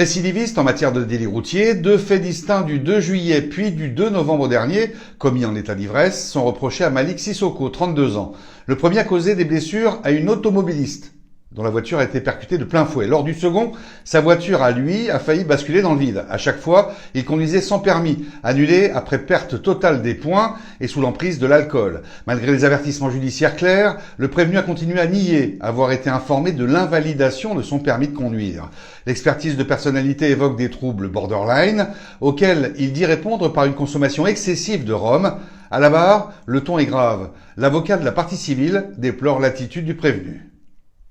Récidiviste en matière de délit routier, deux faits distincts du 2 juillet puis du 2 novembre dernier, commis en état d'ivresse, sont reprochés à Malik Sissoko, 32 ans. Le premier a causé des blessures à une automobiliste dont la voiture a été percutée de plein fouet. Lors du second, sa voiture, à lui, a failli basculer dans le vide. À chaque fois, il conduisait sans permis, annulé après perte totale des points et sous l'emprise de l'alcool. Malgré les avertissements judiciaires clairs, le prévenu a continué à nier avoir été informé de l'invalidation de son permis de conduire. L'expertise de personnalité évoque des troubles borderline, auxquels il dit répondre par une consommation excessive de rhum. À la barre, le ton est grave. L'avocat de la partie civile déplore l'attitude du prévenu.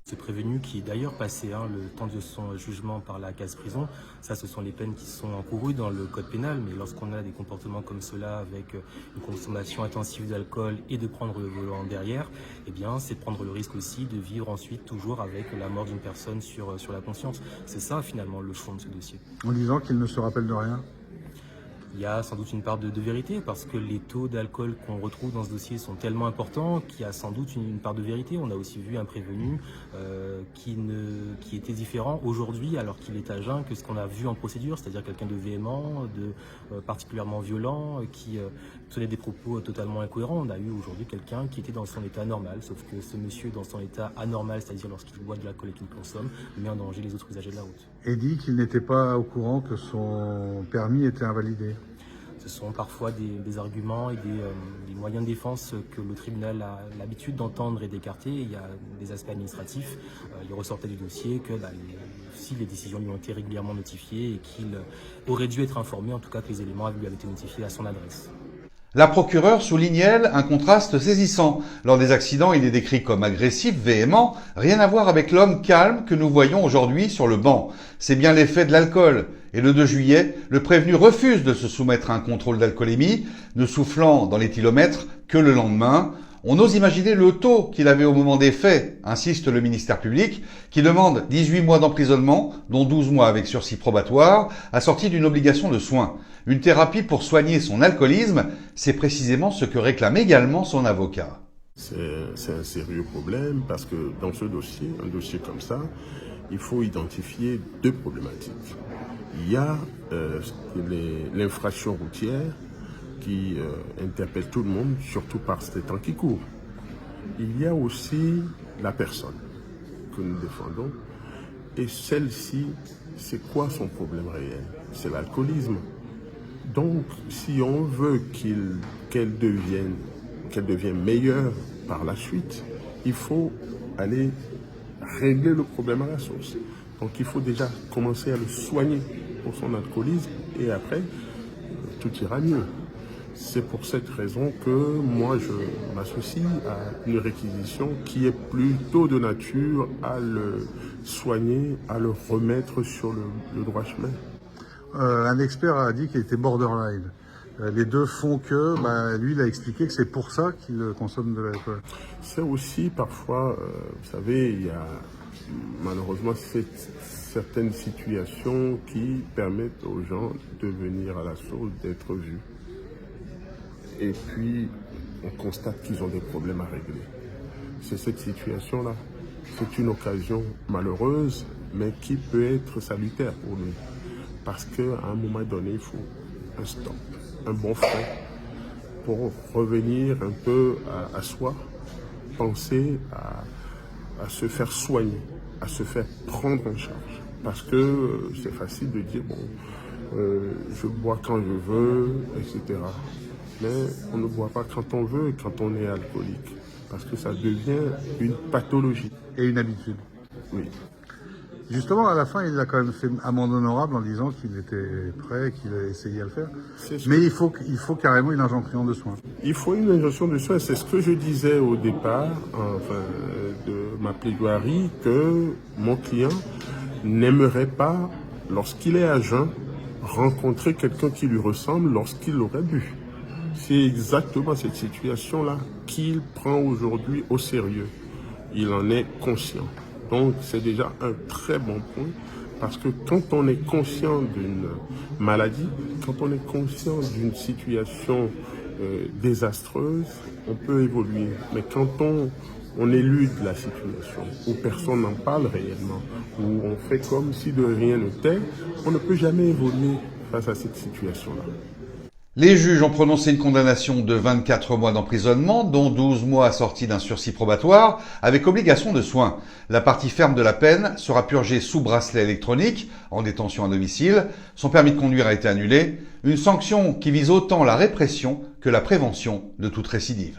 Ce prévenu qui est d'ailleurs passé le temps de son jugement par la case prison, ça ce sont les peines qui sont encourues dans le code pénal, mais lorsqu'on a des comportements comme cela avec une consommation intensive d'alcool et de prendre le volant derrière, eh bien c'est prendre le risque aussi de vivre ensuite toujours avec la mort d'une personne sur la conscience. C'est ça finalement le fond de ce dossier. En disant qu'il ne se rappelle de rien. Il y a sans doute une part de vérité parce que les taux d'alcool qu'on retrouve dans ce dossier sont tellement importants qu'il y a sans doute une part de vérité. On a aussi vu un prévenu qui était différent aujourd'hui alors qu'il est à jeun que ce qu'on a vu en procédure, c'est-à-dire quelqu'un de véhément, particulièrement violent, qui tenait des propos totalement incohérents. On a eu aujourd'hui quelqu'un qui était dans son état normal, sauf que ce monsieur dans son état anormal, c'est-à-dire lorsqu'il boit de l'alcool et qu'il consomme, met en danger les autres usagers de la route. Et dit qu'il n'était pas au courant que son permis était invalidé. Ce sont parfois des arguments et des moyens de défense que le tribunal a l'habitude d'entendre et d'écarter. Il y a des aspects administratifs. Il ressortait du dossier que si les décisions lui ont été régulièrement notifiées et qu'il aurait dû être informé, en tout cas que les éléments lui avaient été notifiés à son adresse. La procureure souligne, elle, un contraste saisissant. Lors des accidents, il est décrit comme agressif, véhément, rien à voir avec l'homme calme que nous voyons aujourd'hui sur le banc. C'est bien l'effet de l'alcool. Et le 2 juillet, le prévenu refuse de se soumettre à un contrôle d'alcoolémie, ne soufflant dans l'éthylomètre que le lendemain. On ose imaginer le taux qu'il avait au moment des faits, insiste le ministère public, qui demande 18 mois d'emprisonnement, dont 12 mois avec sursis probatoire, assorti d'une obligation de soins. Une thérapie pour soigner son alcoolisme, c'est précisément ce que réclame également son avocat. C'est un sérieux problème parce que dans ce dossier, un dossier comme ça, il faut identifier deux problématiques. Il y a l'infraction routière qui interpelle tout le monde, surtout par ces temps qui courent. Il y a aussi la personne que nous défendons. Et celle-ci, c'est quoi son problème réel? C'est l'alcoolisme. Donc, si on veut qu'elle devienne meilleure par la suite, il faut aller régler le problème à la source. Donc, il faut déjà commencer à le soigner pour son alcoolisme et après, tout ira mieux. C'est pour cette raison que moi, je m'associe à une réquisition qui est plutôt de nature à le soigner, à le remettre sur le droit chemin. Un expert a dit qu'il était borderline. Les deux font que, lui, il a expliqué que c'est pour ça qu'il consomme de l'alcool. C'est aussi parfois, vous savez, il y a malheureusement certaines situations qui permettent aux gens de venir à la source, d'être vus. Et puis, on constate qu'ils ont des problèmes à régler. C'est cette situation-là. C'est une occasion malheureuse, mais qui peut être salutaire pour lui. Parce qu'à un moment donné, il faut un stop, un bon frein pour revenir un peu à soi, penser à se faire soigner, à se faire prendre en charge. Parce que c'est facile de dire, je bois quand je veux, etc. Mais on ne boit pas quand on veut, quand on est alcoolique. Parce que ça devient une pathologie. Et une habitude. Oui. Justement, à la fin, il a quand même fait amende honorable en disant qu'il était prêt, qu'il a essayé à le faire. Mais il faut carrément une injonction de soins. Il faut une injonction de soins. C'est ce que je disais au départ, de ma plaidoirie, que mon client n'aimerait pas, lorsqu'il est à jeun, rencontrer quelqu'un qui lui ressemble lorsqu'il aurait bu. C'est exactement cette situation-là qu'il prend aujourd'hui au sérieux. Il en est conscient. Donc c'est déjà un très bon point parce que quand on est conscient d'une maladie, quand on est conscient d'une situation désastreuse, on peut évoluer. Mais quand on élude la situation, où personne n'en parle réellement, où on fait comme si de rien n'était, on ne peut jamais évoluer face à cette situation-là. Les juges ont prononcé une condamnation de 24 mois d'emprisonnement, dont 12 mois assortis d'un sursis probatoire, avec obligation de soins. La partie ferme de la peine sera purgée sous bracelet électronique, en détention à domicile. Son permis de conduire a été annulé. Une sanction qui vise autant la répression que la prévention de toute récidive.